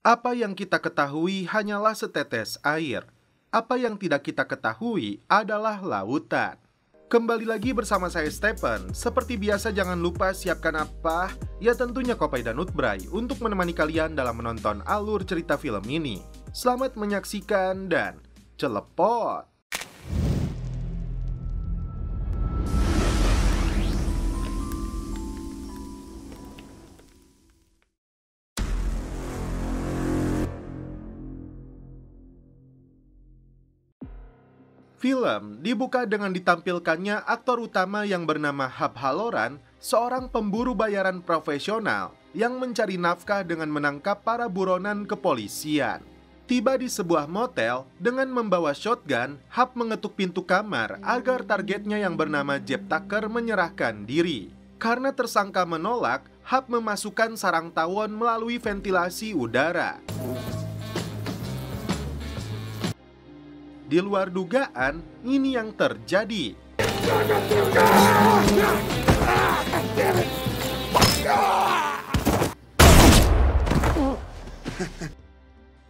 Apa yang kita ketahui hanyalah setetes air. Apa yang tidak kita ketahui adalah lautan. Kembali lagi bersama saya Stephen. Seperti biasa jangan lupa siapkan apa? Ya tentunya kopi dan Nutbray untuk menemani kalian dalam menonton alur cerita film ini. Selamat menyaksikan dan celepot! Film dibuka dengan ditampilkannya aktor utama yang bernama Hap Halloran, seorang pemburu bayaran profesional yang mencari nafkah dengan menangkap para buronan kepolisian. Tiba di sebuah motel dengan membawa shotgun, Hap mengetuk pintu kamar agar targetnya yang bernama Jeff Tucker menyerahkan diri. Karena tersangka menolak, Hap memasukkan sarang tawon melalui ventilasi udara. Di luar dugaan, ini yang terjadi.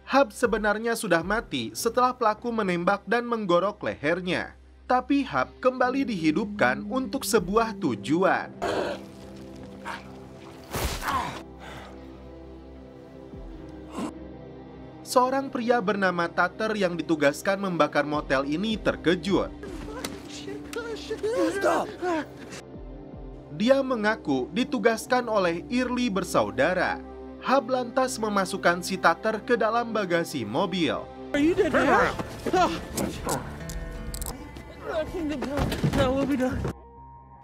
Hap sebenarnya sudah mati setelah pelaku menembak dan menggorok lehernya. Tapi Hap kembali dihidupkan untuk sebuah tujuan. Seorang pria bernama Tater yang ditugaskan membakar motel ini terkejut. Dia mengaku ditugaskan oleh Early bersaudara. Hap lantas memasukkan si Tater ke dalam bagasi mobil.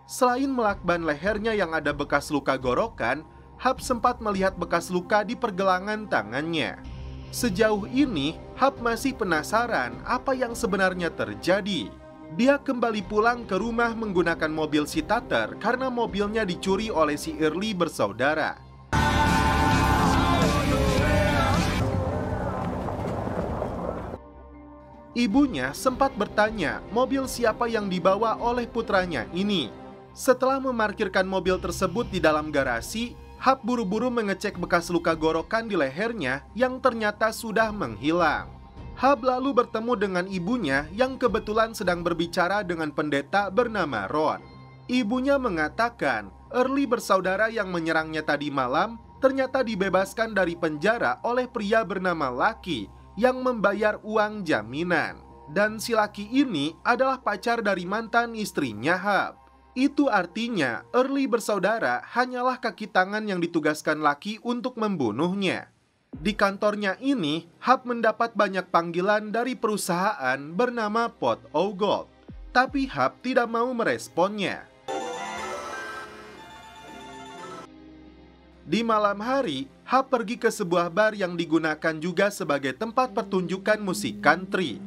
Selain melakban lehernya yang ada bekas luka gorokan, Hap sempat melihat bekas luka di pergelangan tangannya. Sejauh ini, Hap masih penasaran apa yang sebenarnya terjadi. Dia kembali pulang ke rumah menggunakan mobil si Tater karena mobilnya dicuri oleh si Early bersaudara. Ibunya sempat bertanya mobil siapa yang dibawa oleh putranya ini. Setelah memarkirkan mobil tersebut di dalam garasi, Hap buru-buru mengecek bekas luka gorokan di lehernya yang ternyata sudah menghilang. Hap lalu bertemu dengan ibunya yang kebetulan sedang berbicara dengan pendeta bernama Ron. Ibunya mengatakan Early bersaudara yang menyerangnya tadi malam ternyata dibebaskan dari penjara oleh pria bernama Lucky yang membayar uang jaminan. Dan si Lucky ini adalah pacar dari mantan istrinya Hap. Itu artinya Early bersaudara hanyalah kaki tangan yang ditugaskan Lucky untuk membunuhnya. Di kantornya ini, Hap mendapat banyak panggilan dari perusahaan bernama Pot O Gold. Tapi Hap tidak mau meresponnya. Di malam hari, Hap pergi ke sebuah bar yang digunakan juga sebagai tempat pertunjukan musik country.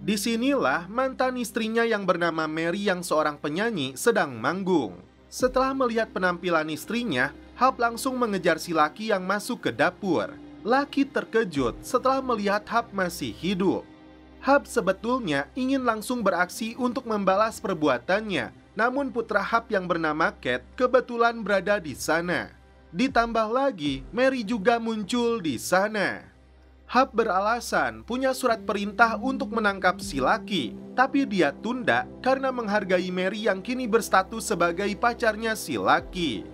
Disinilah mantan istrinya yang bernama Mary yang seorang penyanyi sedang manggung. Setelah melihat penampilan istrinya, Hap langsung mengejar si Lucky yang masuk ke dapur. Lucky terkejut setelah melihat Hap masih hidup. Hap sebetulnya ingin langsung beraksi untuk membalas perbuatannya, namun putra Hap yang bernama Cat kebetulan berada di sana. Ditambah lagi, Mary juga muncul di sana. Hap beralasan punya surat perintah untuk menangkap si Lucky, tapi dia tunda karena menghargai Mary yang kini berstatus sebagai pacarnya si Lucky.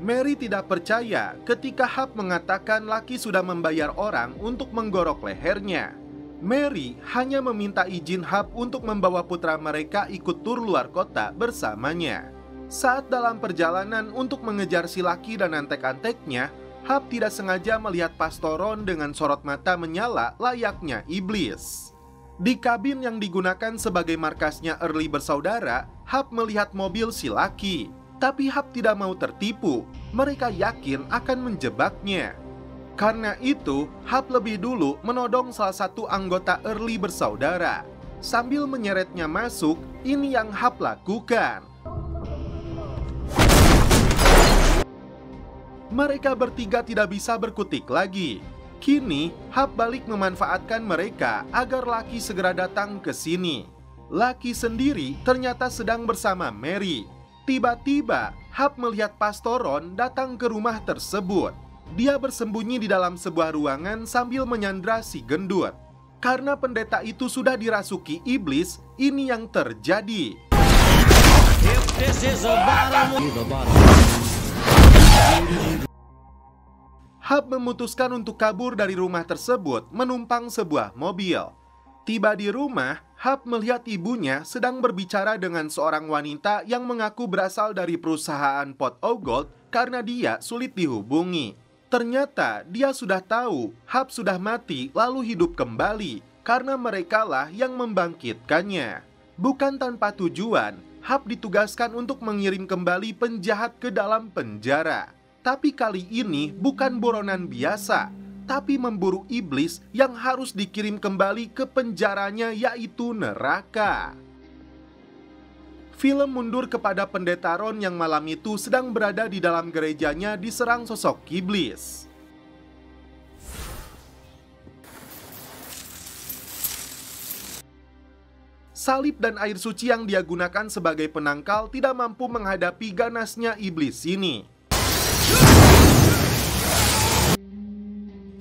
Mary tidak percaya ketika Hap mengatakan Lucky sudah membayar orang untuk menggorok lehernya. Mary hanya meminta izin Hap untuk membawa putra mereka ikut tur luar kota bersamanya. Saat dalam perjalanan untuk mengejar si Lucky dan antek-anteknya, Hap tidak sengaja melihat Pastor Ron dengan sorot mata menyala layaknya iblis. Di kabin yang digunakan sebagai markasnya Early bersaudara, Hap melihat mobil si Lucky. Tapi Hap tidak mau tertipu, mereka yakin akan menjebaknya. Karena itu, Hap lebih dulu menodong salah satu anggota Early bersaudara. Sambil menyeretnya masuk, ini yang Hap lakukan. Mereka bertiga tidak bisa berkutik lagi. Kini, Hap balik memanfaatkan mereka agar Lucky segera datang ke sini. Lucky sendiri ternyata sedang bersama Mary. Tiba-tiba, Hap melihat Pastor Ron datang ke rumah tersebut. Dia bersembunyi di dalam sebuah ruangan sambil menyandra si gendut. Karena pendeta itu sudah dirasuki iblis, ini yang terjadi. Hap memutuskan untuk kabur dari rumah tersebut menumpang sebuah mobil. Tiba di rumah, Hap melihat ibunya sedang berbicara dengan seorang wanita yang mengaku berasal dari perusahaan Pot of Gold karena dia sulit dihubungi. Ternyata dia sudah tahu Hap sudah mati lalu hidup kembali karena merekalah yang membangkitkannya. Bukan tanpa tujuan, Hap ditugaskan untuk mengirim kembali penjahat ke dalam penjara. Tapi kali ini bukan buronan biasa, tapi memburu iblis yang harus dikirim kembali ke penjaranya, yaitu neraka. Film mundur kepada pendeta Ron yang malam itu sedang berada di dalam gerejanya diserang sosok iblis. Salib dan air suci yang dia gunakan sebagai penangkal tidak mampu menghadapi ganasnya iblis ini.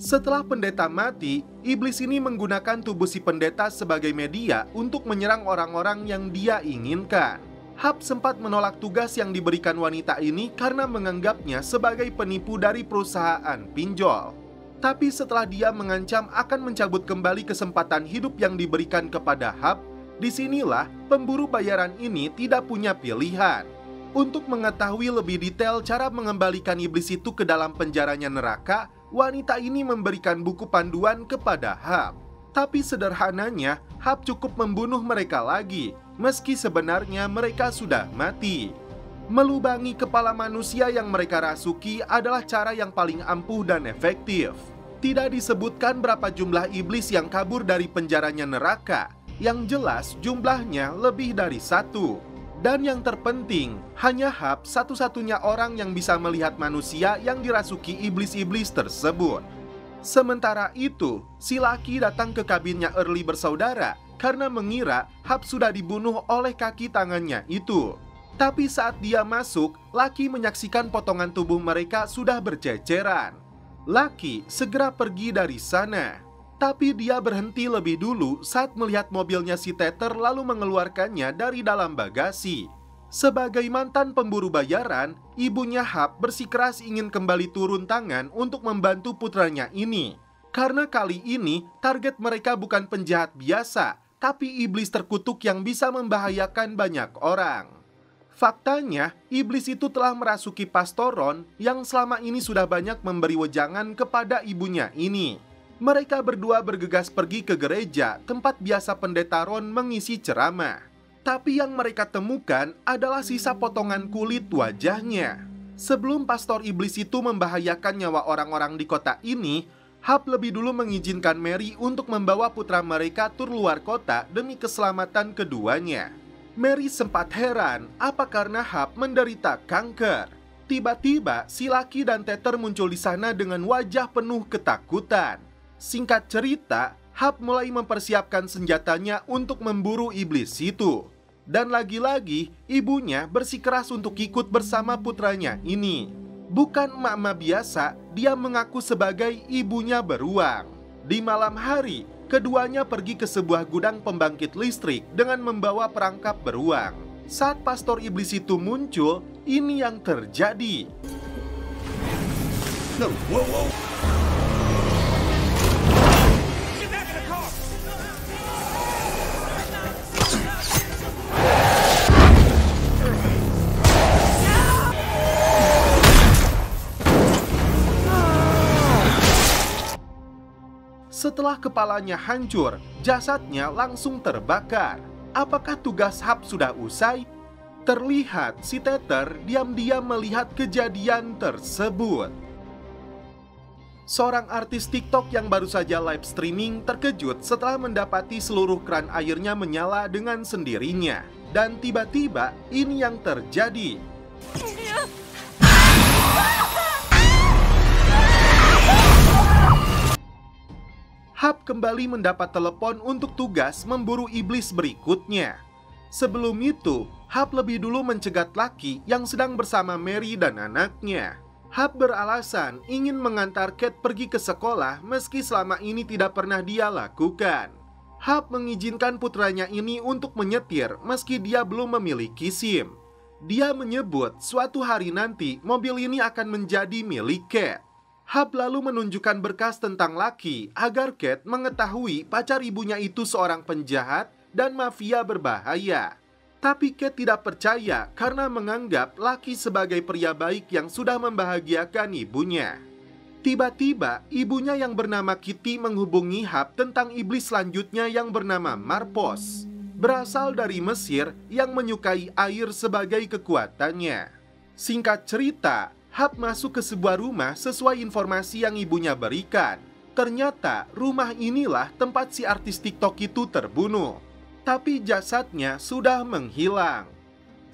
Setelah pendeta mati, iblis ini menggunakan tubuh si pendeta sebagai media untuk menyerang orang-orang yang dia inginkan. Hap sempat menolak tugas yang diberikan wanita ini karena menganggapnya sebagai penipu dari perusahaan pinjol. Tapi setelah dia mengancam akan mencabut kembali kesempatan hidup yang diberikan kepada Hap, disinilah pemburu bayaran ini tidak punya pilihan. Untuk mengetahui lebih detail cara mengembalikan iblis itu ke dalam penjaranya neraka, wanita ini memberikan buku panduan kepada Hap. Tapi sederhananya, Hap cukup membunuh mereka lagi, meski sebenarnya mereka sudah mati. Melubangi kepala manusia yang mereka rasuki adalah cara yang paling ampuh dan efektif. Tidak disebutkan berapa jumlah iblis yang kabur dari penjaranya neraka. Yang jelas jumlahnya lebih dari 1. Dan yang terpenting, hanya Hap satu-satunya orang yang bisa melihat manusia yang dirasuki iblis-iblis tersebut. Sementara itu, si laki datang ke kabinnya Early bersaudara karena mengira Hap sudah dibunuh oleh kaki tangannya itu. Tapi saat dia masuk, laki menyaksikan potongan tubuh mereka sudah berceceran. Laki segera pergi dari sana. Tapi dia berhenti lebih dulu saat melihat mobilnya si Tether lalu mengeluarkannya dari dalam bagasi. Sebagai mantan pemburu bayaran, ibunya Hap bersikeras ingin kembali turun tangan untuk membantu putranya ini. Karena kali ini target mereka bukan penjahat biasa, tapi iblis terkutuk yang bisa membahayakan banyak orang. Faktanya, iblis itu telah merasuki Pastor Ron yang selama ini sudah banyak memberi wejangan kepada ibunya ini. Mereka berdua bergegas pergi ke gereja tempat biasa pendeta Ron mengisi ceramah. Tapi yang mereka temukan adalah sisa potongan kulit wajahnya. Sebelum pastor iblis itu membahayakan nyawa orang-orang di kota ini, Hap lebih dulu mengizinkan Mary untuk membawa putra mereka tur luar kota demi keselamatan keduanya. Mary sempat heran apa karena Hap menderita kanker. Tiba-tiba si laki dan Tether muncul di sana dengan wajah penuh ketakutan. Singkat cerita, Hap mulai mempersiapkan senjatanya untuk memburu iblis itu. Dan lagi-lagi, ibunya bersikeras untuk ikut bersama putranya ini. Bukan emak-emak biasa, dia mengaku sebagai ibunya beruang. Di malam hari, keduanya pergi ke sebuah gudang pembangkit listrik dengan membawa perangkap beruang. Saat pastor iblis itu muncul, ini yang terjadi. Setelah kepalanya hancur, jasadnya langsung terbakar. Apakah tugas Hap sudah usai? Terlihat si Tether diam-diam melihat kejadian tersebut. Seorang artis TikTok yang baru saja live streaming terkejut setelah mendapati seluruh kran airnya menyala dengan sendirinya. Dan tiba-tiba ini yang terjadi. Hap kembali mendapat telepon untuk tugas memburu iblis berikutnya. Sebelum itu, Hap lebih dulu mencegat laki yang sedang bersama Mary dan anaknya. Hap beralasan ingin mengantar Kate pergi ke sekolah meski selama ini tidak pernah dia lakukan. Hap mengizinkan putranya ini untuk menyetir meski dia belum memiliki SIM. Dia menyebut suatu hari nanti mobil ini akan menjadi milik Kate. Hap lalu menunjukkan berkas tentang Lucky agar Kate mengetahui pacar ibunya itu seorang penjahat dan mafia berbahaya. Tapi Kate tidak percaya karena menganggap Lucky sebagai pria baik yang sudah membahagiakan ibunya. Tiba-tiba, ibunya yang bernama Kitty menghubungi Hap tentang iblis selanjutnya yang bernama Marpos. Berasal dari Mesir yang menyukai air sebagai kekuatannya. Singkat cerita, Hap masuk ke sebuah rumah sesuai informasi yang ibunya berikan. Ternyata rumah inilah tempat si artis TikTok itu terbunuh. Tapi jasadnya sudah menghilang.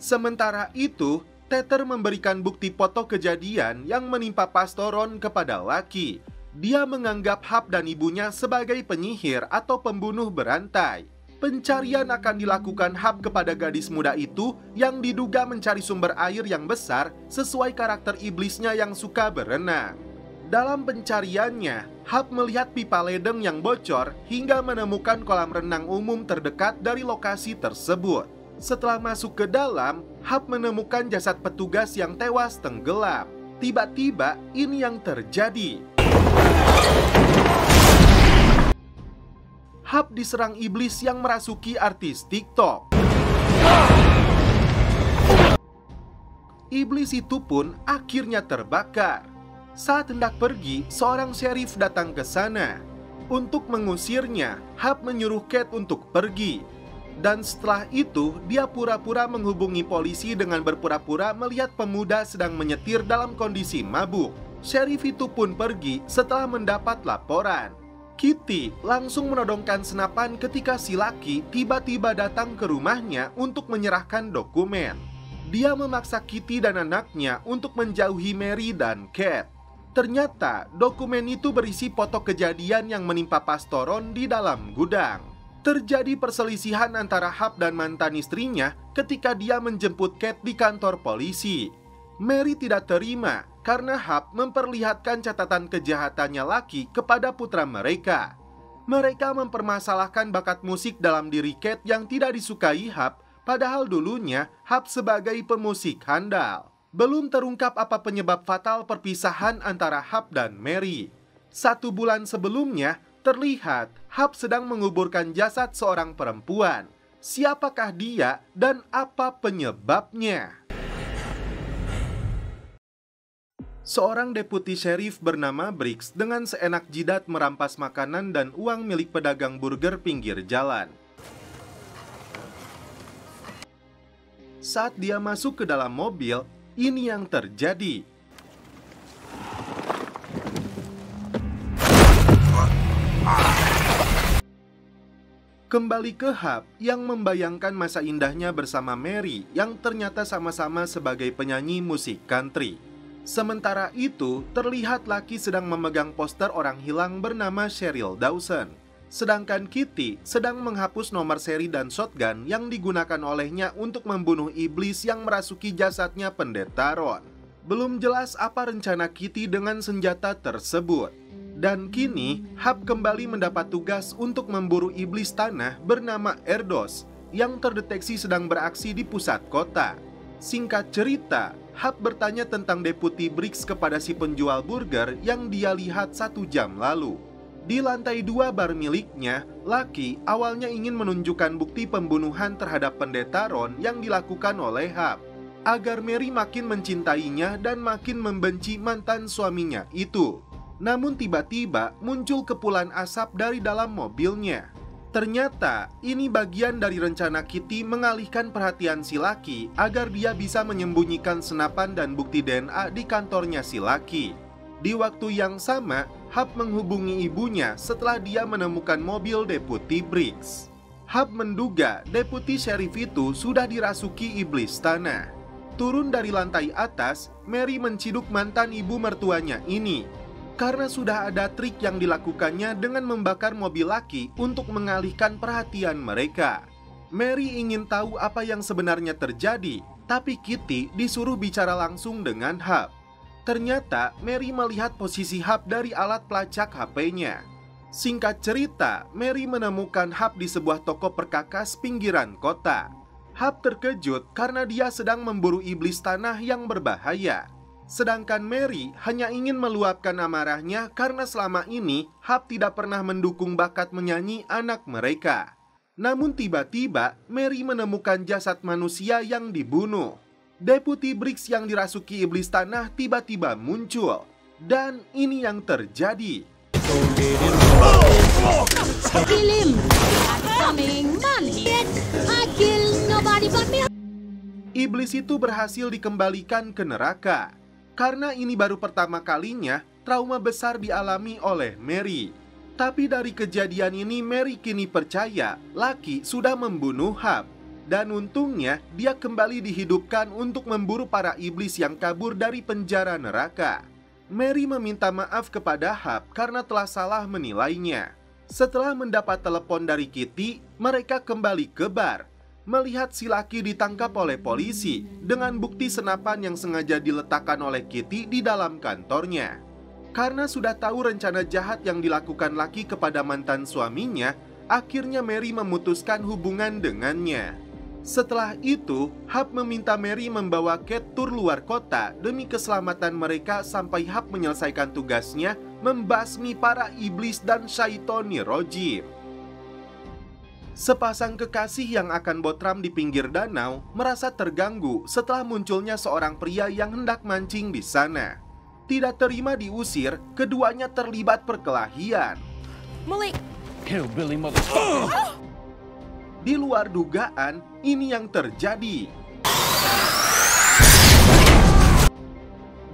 Sementara itu, Tether memberikan bukti foto kejadian yang menimpa Pastor Ron kepada Lucky. Dia menganggap Hap dan ibunya sebagai penyihir atau pembunuh berantai. Pencarian akan dilakukan Hap kepada gadis muda itu yang diduga mencari sumber air yang besar sesuai karakter iblisnya yang suka berenang. Dalam pencariannya, Hap melihat pipa ledeng yang bocor hingga menemukan kolam renang umum terdekat dari lokasi tersebut. Setelah masuk ke dalam, Hap menemukan jasad petugas yang tewas tenggelam. Tiba-tiba ini yang terjadi. Hap diserang iblis yang merasuki artis TikTok. Iblis itu pun akhirnya terbakar. Saat hendak pergi, seorang sheriff datang ke sana. Untuk mengusirnya, Hap menyuruh Kate untuk pergi. Dan setelah itu, dia pura-pura menghubungi polisi dengan berpura-pura melihat pemuda sedang menyetir dalam kondisi mabuk. Sheriff itu pun pergi setelah mendapat laporan. Kitty langsung menodongkan senapan ketika si Lucky tiba-tiba datang ke rumahnya untuk menyerahkan dokumen. Dia memaksa Kitty dan anaknya untuk menjauhi Mary dan Kate. Ternyata dokumen itu berisi foto kejadian yang menimpa Pastor Ron di dalam gudang. Terjadi perselisihan antara Hap dan mantan istrinya ketika dia menjemput Kate di kantor polisi. Mary tidak terima karena Hap memperlihatkan catatan kejahatannya Lucky kepada putra mereka. Mereka mempermasalahkan bakat musik dalam diri Kate yang tidak disukai Hap, padahal dulunya Hap sebagai pemusik handal. Belum terungkap apa penyebab fatal perpisahan antara Hap dan Mary. 1 bulan sebelumnya, terlihat Hap sedang menguburkan jasad seorang perempuan. Siapakah dia dan apa penyebabnya? Seorang deputi sheriff bernama Briggs dengan seenak jidat merampas makanan dan uang milik pedagang burger pinggir jalan. Saat dia masuk ke dalam mobil, ini yang terjadi. Kembali ke Hap yang membayangkan masa indahnya bersama Mary yang ternyata sama-sama sebagai penyanyi musik country. Sementara itu, terlihat Lucky sedang memegang poster orang hilang bernama Cheryl Dawson. Sedangkan Kitty sedang menghapus nomor seri dan shotgun yang digunakan olehnya untuk membunuh iblis yang merasuki jasadnya Pendeta Ron. Belum jelas apa rencana Kitty dengan senjata tersebut. Dan kini, Hap kembali mendapat tugas untuk memburu iblis tanah bernama Erdos yang terdeteksi sedang beraksi di pusat kota. Singkat cerita, Hap bertanya tentang Deputi Briggs kepada si penjual burger yang dia lihat 1 jam lalu. Di lantai 2 bar miliknya, Lucky awalnya ingin menunjukkan bukti pembunuhan terhadap Pendeta Ron yang dilakukan oleh Hap, agar Mary makin mencintainya dan makin membenci mantan suaminya itu. Namun tiba-tiba muncul kepulan asap dari dalam mobilnya. Ternyata ini bagian dari rencana Kitty mengalihkan perhatian si Lucky agar dia bisa menyembunyikan senapan dan bukti DNA di kantornya si Lucky. Di waktu yang sama, Hap menghubungi ibunya setelah dia menemukan mobil Deputi Briggs. Hap menduga Deputi Sheriff itu sudah dirasuki iblis tanah. Turun dari lantai atas, Mary menciduk mantan ibu mertuanya ini. Karena sudah ada trik yang dilakukannya dengan membakar mobil Lucky untuk mengalihkan perhatian mereka. Mary ingin tahu apa yang sebenarnya terjadi, tapi Kitty disuruh bicara langsung dengan Hap. Ternyata Mary melihat posisi Hap dari alat pelacak HP-nya. Singkat cerita, Mary menemukan Hap di sebuah toko perkakas pinggiran kota. Hap terkejut karena dia sedang memburu iblis tanah yang berbahaya. Sedangkan Mary hanya ingin meluapkan amarahnya karena selama ini Hap tidak pernah mendukung bakat menyanyi anak mereka. Namun tiba-tiba Mary menemukan jasad manusia yang dibunuh. Deputi Briggs yang dirasuki iblis tanah tiba-tiba muncul. Dan ini yang terjadi. Kill him! Coming, man! I kill nobody but me! Iblis itu berhasil dikembalikan ke neraka. Karena ini baru pertama kalinya trauma besar dialami oleh Mary. Tapi dari kejadian ini Mary kini percaya Lucky sudah membunuh Hap. Dan untungnya dia kembali dihidupkan untuk memburu para iblis yang kabur dari penjara neraka. Mary meminta maaf kepada Hap karena telah salah menilainya. Setelah mendapat telepon dari Kitty, mereka kembali ke bar. Melihat si Lucky ditangkap oleh polisi dengan bukti senapan yang sengaja diletakkan oleh Kitty di dalam kantornya. Karena sudah tahu rencana jahat yang dilakukan Lucky kepada mantan suaminya, akhirnya Mary memutuskan hubungan dengannya. Setelah itu, Hap meminta Mary membawa Kate tur luar kota demi keselamatan mereka sampai Hap menyelesaikan tugasnya membasmi para iblis dan syaitoni rojim. Sepasang kekasih yang akan botram di pinggir danau merasa terganggu setelah munculnya seorang pria yang hendak mancing di sana. Tidak terima diusir, keduanya terlibat perkelahian. Malik! Hillbilly motherfucker! Di luar dugaan, ini yang terjadi.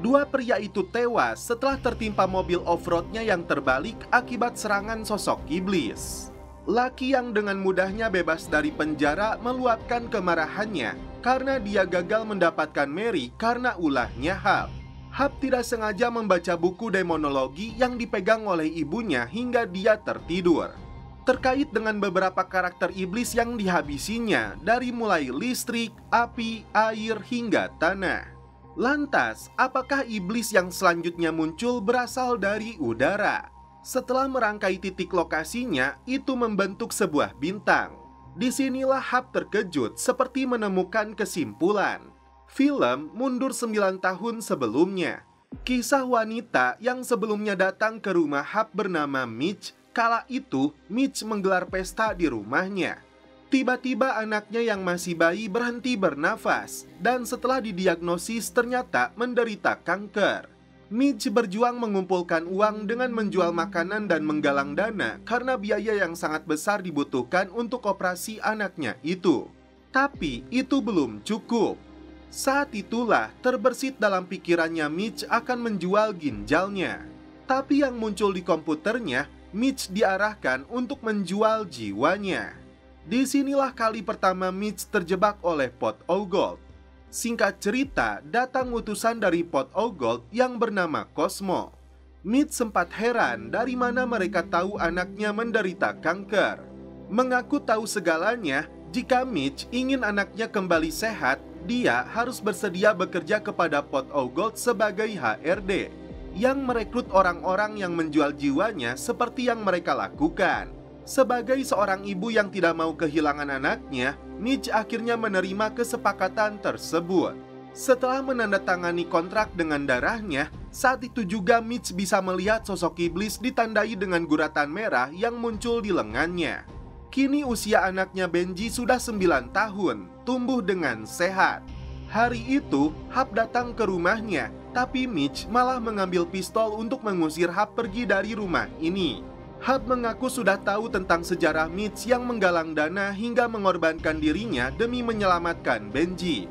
Dua pria itu tewas setelah tertimpa mobil off-roadnya yang terbalik akibat serangan sosok iblis. Lucky yang dengan mudahnya bebas dari penjara meluapkan kemarahannya karena dia gagal mendapatkan Mary karena ulahnya Hap. Hap tidak sengaja membaca buku demonologi yang dipegang oleh ibunya hingga dia tertidur. Terkait dengan beberapa karakter iblis yang dihabisinya dari mulai listrik, api, air, hingga tanah. Lantas, apakah iblis yang selanjutnya muncul berasal dari udara? Setelah merangkai titik lokasinya, itu membentuk sebuah bintang. Disinilah Hap terkejut seperti menemukan kesimpulan. Film mundur 9 tahun sebelumnya. Kisah wanita yang sebelumnya datang ke rumah Hap bernama Mitch. Kala itu, Mitch menggelar pesta di rumahnya. Tiba-tiba anaknya yang masih bayi berhenti bernafas. Dan setelah didiagnosis ternyata menderita kanker. Mitch berjuang mengumpulkan uang dengan menjual makanan dan menggalang dana karena biaya yang sangat besar dibutuhkan untuk operasi anaknya itu. Tapi itu belum cukup. Saat itulah terbersit dalam pikirannya Mitch akan menjual ginjalnya. Tapi yang muncul di komputernya, Mitch diarahkan untuk menjual jiwanya. Disinilah kali pertama Mitch terjebak oleh Pot O' Gold. Singkat cerita, datang utusan dari Pot O' Gold yang bernama Cosmo. Mitch sempat heran dari mana mereka tahu anaknya menderita kanker. Mengaku tahu segalanya, jika Mitch ingin anaknya kembali sehat, dia harus bersedia bekerja kepada Pot O' Gold sebagai HRD, yang merekrut orang-orang yang menjual jiwanya seperti yang mereka lakukan. Sebagai seorang ibu yang tidak mau kehilangan anaknya, Mitch akhirnya menerima kesepakatan tersebut. Setelah menandatangani kontrak dengan darahnya, saat itu juga Mitch bisa melihat sosok iblis ditandai dengan guratan merah yang muncul di lengannya. Kini usia anaknya Benji sudah 9 tahun, tumbuh dengan sehat. Hari itu, Hap datang ke rumahnya, tapi Mitch malah mengambil pistol untuk mengusir Hap pergi dari rumah ini. Hap mengaku sudah tahu tentang sejarah Mitch yang menggalang dana hingga mengorbankan dirinya demi menyelamatkan Benji.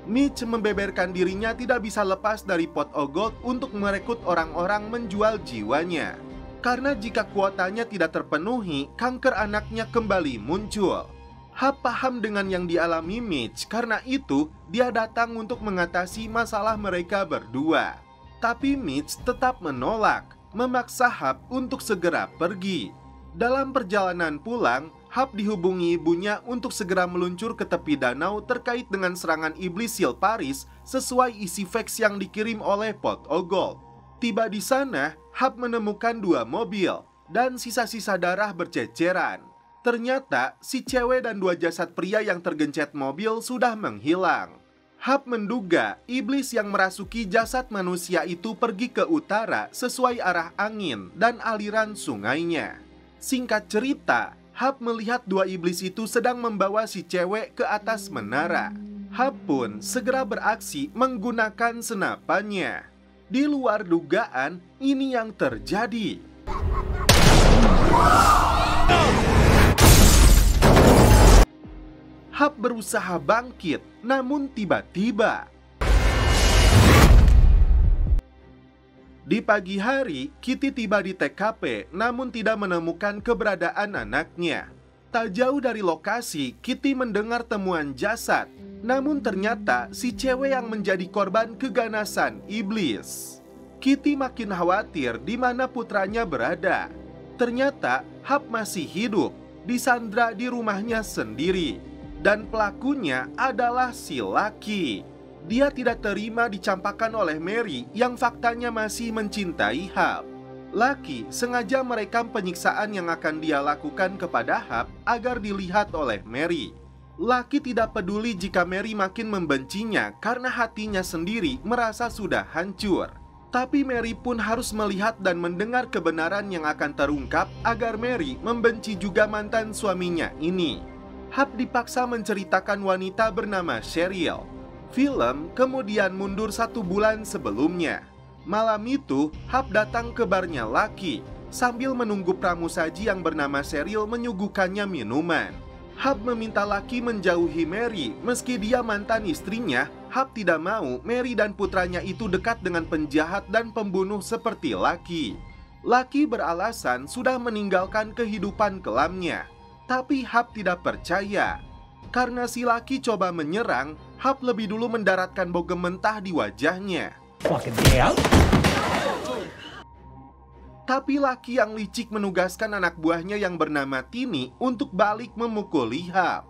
Mitch membeberkan dirinya tidak bisa lepas dari Pot O' Gold untuk merekrut orang-orang menjual jiwanya. Karena jika kuotanya tidak terpenuhi, kanker anaknya kembali muncul. Hap paham dengan yang dialami Mitch, karena itu dia datang untuk mengatasi masalah mereka berdua. Tapi Mitch tetap menolak, memaksa Hap untuk segera pergi. Dalam perjalanan pulang, Hap dihubungi ibunya untuk segera meluncur ke tepi danau terkait dengan serangan iblis Silparis sesuai isi fax yang dikirim oleh Pot o' Gold. Tiba di sana, Hap menemukan 2 mobil dan sisa-sisa darah berceceran. Ternyata si cewek dan 2 jasad pria yang tergencet mobil sudah menghilang. Hap menduga iblis yang merasuki jasad manusia itu pergi ke utara sesuai arah angin dan aliran sungainya. Singkat cerita, Hap melihat 2 iblis itu sedang membawa si cewek ke atas menara. Hap pun segera beraksi menggunakan senapannya. Di luar dugaan, ini yang terjadi. Hap berusaha bangkit, namun tiba-tiba di pagi hari, Kitty tiba di TKP namun tidak menemukan keberadaan anaknya. Tak jauh dari lokasi, Kitty mendengar temuan jasad. Namun ternyata si cewek yang menjadi korban keganasan iblis. Kitty makin khawatir di mana putranya berada. Ternyata Hap masih hidup, disandra di rumahnya sendiri. Dan pelakunya adalah si Lucky. Dia tidak terima dicampakkan oleh Mary yang faktanya masih mencintai Hap. Lucky sengaja merekam penyiksaan yang akan dia lakukan kepada Hap agar dilihat oleh Mary. Lucky tidak peduli jika Mary makin membencinya karena hatinya sendiri merasa sudah hancur. Tapi Mary pun harus melihat dan mendengar kebenaran yang akan terungkap agar Mary membenci juga mantan suaminya ini. Hap dipaksa menceritakan wanita bernama Cheryl. Film kemudian mundur 1 bulan sebelumnya. Malam itu, Hap datang ke barnya Lucky sambil menunggu pramusaji yang bernama Cheryl menyuguhkannya minuman. Hap meminta Lucky menjauhi Mary meski dia mantan istrinya. Hap tidak mau Mary dan putranya itu dekat dengan penjahat dan pembunuh seperti Lucky. Lucky beralasan sudah meninggalkan kehidupan kelamnya. Tapi Hap tidak percaya. Karena si Lucky coba menyerang, Hap lebih dulu mendaratkan bogem mentah di wajahnya. Tapi Lucky yang licik menugaskan anak buahnya yang bernama Tini untuk balik memukuli Hap.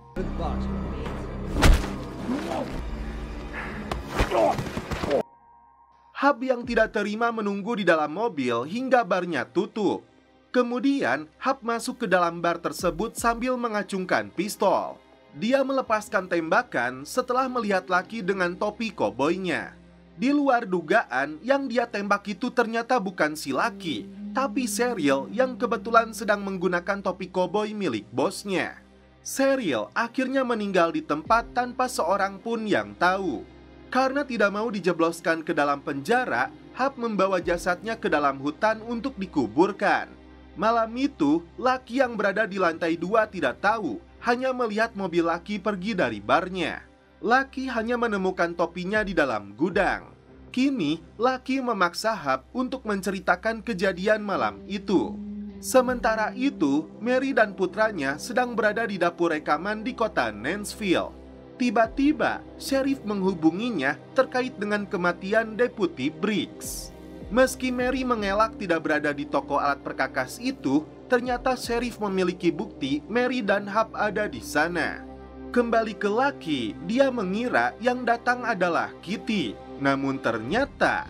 Hap yang tidak terima menunggu di dalam mobil hingga barnya tutup. Kemudian Hap masuk ke dalam bar tersebut sambil mengacungkan pistol. Dia melepaskan tembakan setelah melihat Lucky dengan topi koboynya. Di luar dugaan, yang dia tembak itu ternyata bukan si Lucky, tapi Cheryl yang kebetulan sedang menggunakan topi koboy milik bosnya. Cheryl akhirnya meninggal di tempat tanpa seorang pun yang tahu. Karena tidak mau dijebloskan ke dalam penjara, Hap membawa jasadnya ke dalam hutan untuk dikuburkan. Malam itu, Lucky yang berada di lantai 2 tidak tahu, hanya melihat mobil Lucky pergi dari barnya. Lucky hanya menemukan topinya di dalam gudang. Kini, Lucky memaksa Hap untuk menceritakan kejadian malam itu. Sementara itu, Mary dan putranya sedang berada di dapur rekaman di kota Nansville. Tiba-tiba, Sheriff menghubunginya terkait dengan kematian Deputi Briggs. Meski Mary mengelak tidak berada di toko alat perkakas itu, ternyata Sheriff memiliki bukti Mary dan Hap ada di sana. Kembali ke Lucky, dia mengira yang datang adalah Kitty. Namun ternyata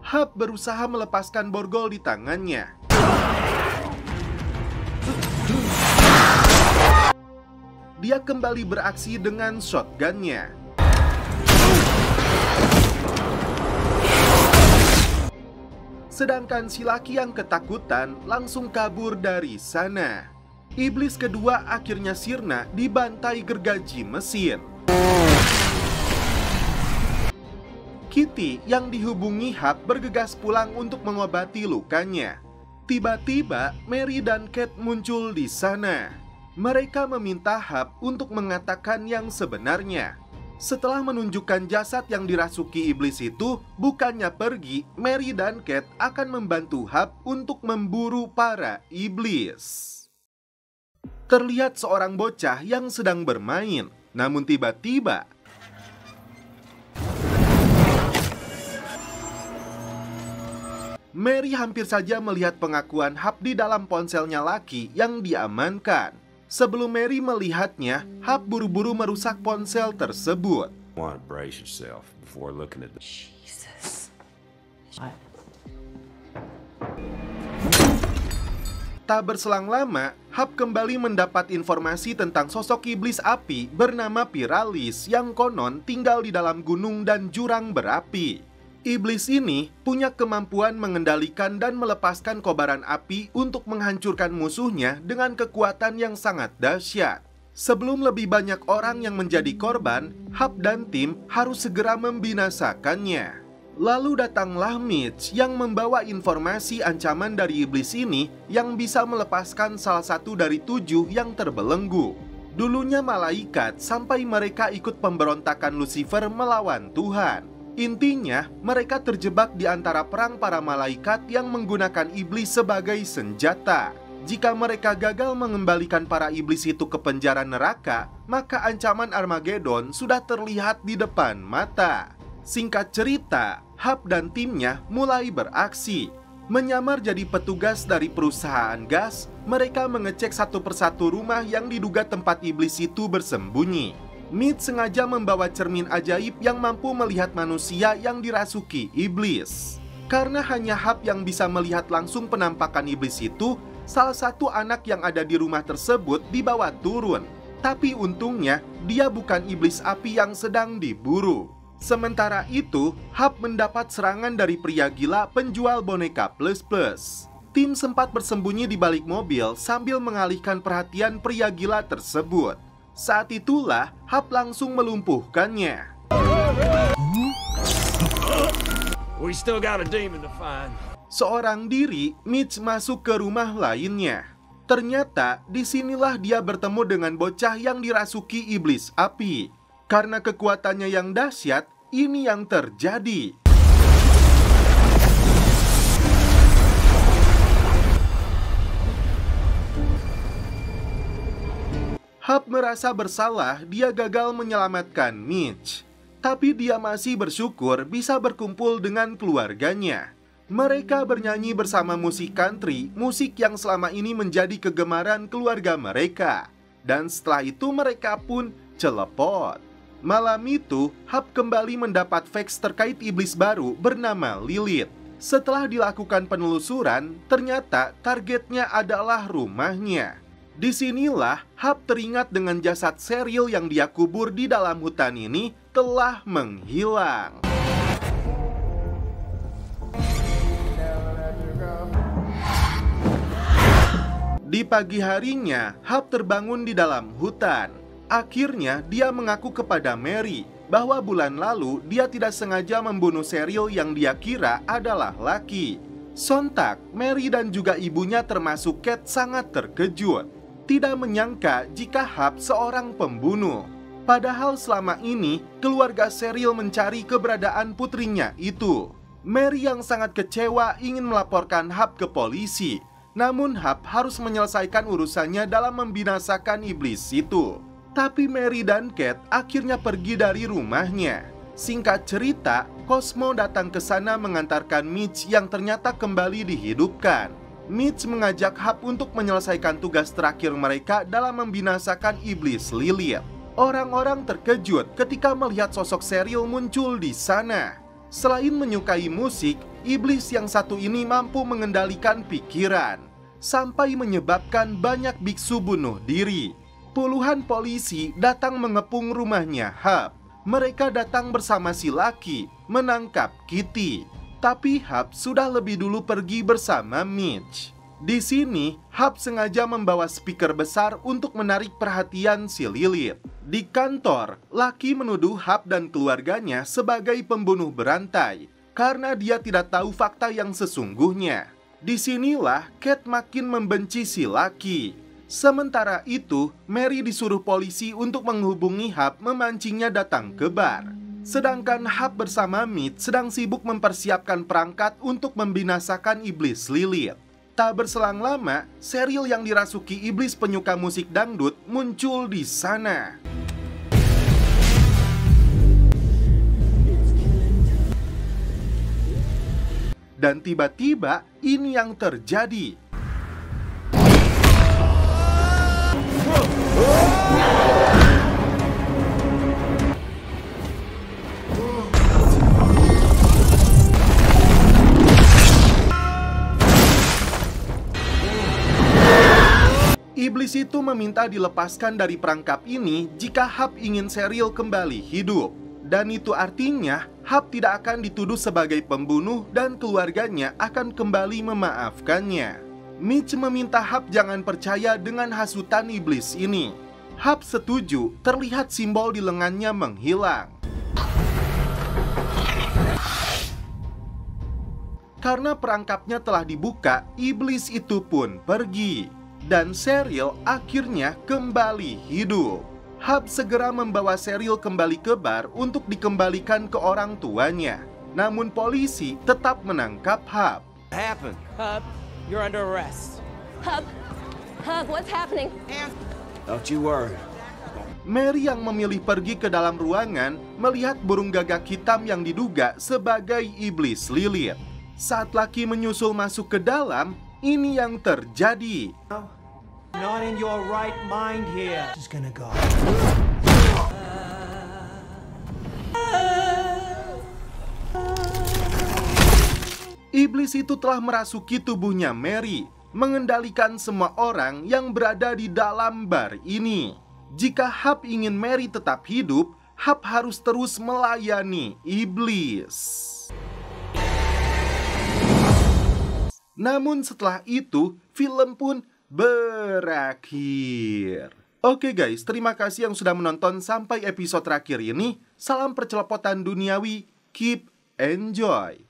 Hap berusaha melepaskan borgol di tangannya. Dia kembali beraksi dengan shotgunnya. Sedangkan si Lucky yang ketakutan langsung kabur dari sana. Iblis kedua akhirnya sirna dibantai gergaji mesin. Kitty yang dihubungi Hap bergegas pulang untuk mengobati lukanya. Tiba-tiba Mary dan Kate muncul di sana. Mereka meminta Hap untuk mengatakan yang sebenarnya. Setelah menunjukkan jasad yang dirasuki iblis itu, bukannya pergi, Mary dan Kate akan membantu Hap untuk memburu para iblis. Terlihat seorang bocah yang sedang bermain, namun tiba-tiba Mary hampir saja melihat pengakuan Hap di dalam ponselnya Lucky yang diamankan. Sebelum Mary melihatnya, Hap buru-buru merusak ponsel tersebut. Want to brace yourself before looking at the... Jesus. Tak berselang lama, Hap kembali mendapat informasi tentang sosok iblis api bernama Piralis yang konon tinggal di dalam gunung dan jurang berapi. Iblis ini punya kemampuan mengendalikan dan melepaskan kobaran api untuk menghancurkan musuhnya dengan kekuatan yang sangat dahsyat. Sebelum lebih banyak orang yang menjadi korban, Hap dan tim harus segera membinasakannya. Lalu datanglah Mitch yang membawa informasi ancaman dari iblis ini yang bisa melepaskan salah satu dari 7 yang terbelenggu. Dulunya malaikat sampai mereka ikut pemberontakan Lucifer melawan Tuhan. Intinya, mereka terjebak di antara perang para malaikat yang menggunakan iblis sebagai senjata. Jika mereka gagal mengembalikan para iblis itu ke penjara neraka, maka ancaman Armageddon sudah terlihat di depan mata. Singkat cerita, Hap dan timnya mulai beraksi. Menyamar jadi petugas dari perusahaan gas, mereka mengecek satu persatu rumah yang diduga tempat iblis itu bersembunyi. Mitch sengaja membawa cermin ajaib yang mampu melihat manusia yang dirasuki iblis. Karena hanya Hap yang bisa melihat langsung penampakan iblis itu, salah satu anak yang ada di rumah tersebut dibawa turun. Tapi untungnya, dia bukan iblis api yang sedang diburu. Sementara itu, Hap mendapat serangan dari pria gila penjual boneka plus-plus. Tim sempat bersembunyi di balik mobil sambil mengalihkan perhatian pria gila tersebut. Saat itulah, Hap langsung melumpuhkannya. We still got a demon to find. Seorang diri, Mitch masuk ke rumah lainnya. Ternyata, disinilah dia bertemu dengan bocah yang dirasuki iblis api. Karena kekuatannya yang dahsyat, ini yang terjadi. Hap merasa bersalah dia gagal menyelamatkan Mitch. Tapi dia masih bersyukur bisa berkumpul dengan keluarganya. Mereka bernyanyi bersama musik country, musik yang selama ini menjadi kegemaran keluarga mereka. Dan setelah itu mereka pun celepot. Malam itu, Hap kembali mendapat fax terkait iblis baru bernama Lilith. Setelah dilakukan penelusuran, ternyata targetnya adalah rumahnya. Disinilah Hap teringat dengan jasad Cheryl yang dia kubur di dalam hutan ini telah menghilang. Di pagi harinya, Hap terbangun di dalam hutan. Akhirnya dia mengaku kepada Mary bahwa bulan lalu dia tidak sengaja membunuh Cheryl yang dia kira adalah Lucky. Sontak, Mary dan juga ibunya termasuk Kate sangat terkejut. Tidak menyangka jika Hap seorang pembunuh. Padahal selama ini keluarga Cheryl mencari keberadaan putrinya itu. Mary yang sangat kecewa ingin melaporkan Hap ke polisi. Namun Hap harus menyelesaikan urusannya dalam membinasakan iblis itu. Tapi Mary dan Kate akhirnya pergi dari rumahnya. Singkat cerita, Cosmo datang ke sana mengantarkan Mitch yang ternyata kembali dihidupkan. Mitch mengajak Hap untuk menyelesaikan tugas terakhir mereka dalam membinasakan iblis Lilith. Orang-orang terkejut ketika melihat sosok Cheryl muncul di sana. Selain menyukai musik, iblis yang satu ini mampu mengendalikan pikiran, sampai menyebabkan banyak biksu bunuh diri. Puluhan polisi datang mengepung rumahnya Hap. Mereka datang bersama si Lucky menangkap Kitty. Tapi Hap sudah lebih dulu pergi bersama Mitch. Di sini, Hap sengaja membawa speaker besar untuk menarik perhatian si Lilith. Di kantor, Lucky menuduh Hap dan keluarganya sebagai pembunuh berantai karena dia tidak tahu fakta yang sesungguhnya. Disinilah Kate makin membenci si Lucky. Sementara itu, Mary disuruh polisi untuk menghubungi Hap memancingnya datang ke bar. Sedangkan Hap bersama Mitch sedang sibuk mempersiapkan perangkat untuk membinasakan iblis Lilith. Tak berselang lama, Cheryl yang dirasuki iblis penyuka musik dangdut muncul di sana. Dan tiba-tiba ini yang terjadi. Iblis itu meminta dilepaskan dari perangkap ini jika Hap ingin Cheryl kembali hidup. Dan itu artinya Hap tidak akan dituduh sebagai pembunuh dan keluarganya akan kembali memaafkannya. Mitch meminta Hap jangan percaya dengan hasutan iblis ini. Hap setuju, terlihat simbol di lengannya menghilang. Karena perangkapnya telah dibuka, iblis itu pun pergi. Dan Cheryl akhirnya kembali hidup. Hap segera membawa Cheryl kembali ke bar untuk dikembalikan ke orang tuanya. Namun polisi tetap menangkap Hap. Happened. Hub, you're under arrest. Hub, what's happening? Don't you worry. Mary yang memilih pergi ke dalam ruangan melihat burung gagak hitam yang diduga sebagai iblis lilit. Saat laki menyusul masuk ke dalam, ini yang terjadi. Not in your right mind here. Just gonna go. Iblis itu telah merasuki tubuhnya Mary, mengendalikan semua orang yang berada di dalam bar ini. Jika Hap ingin Mary tetap hidup, Hap harus terus melayani iblis. Namun setelah itu, film pun berakhir. Oke guys, terima kasih yang sudah menonton sampai episode terakhir ini. Salam percelopotan duniawi, keep enjoy.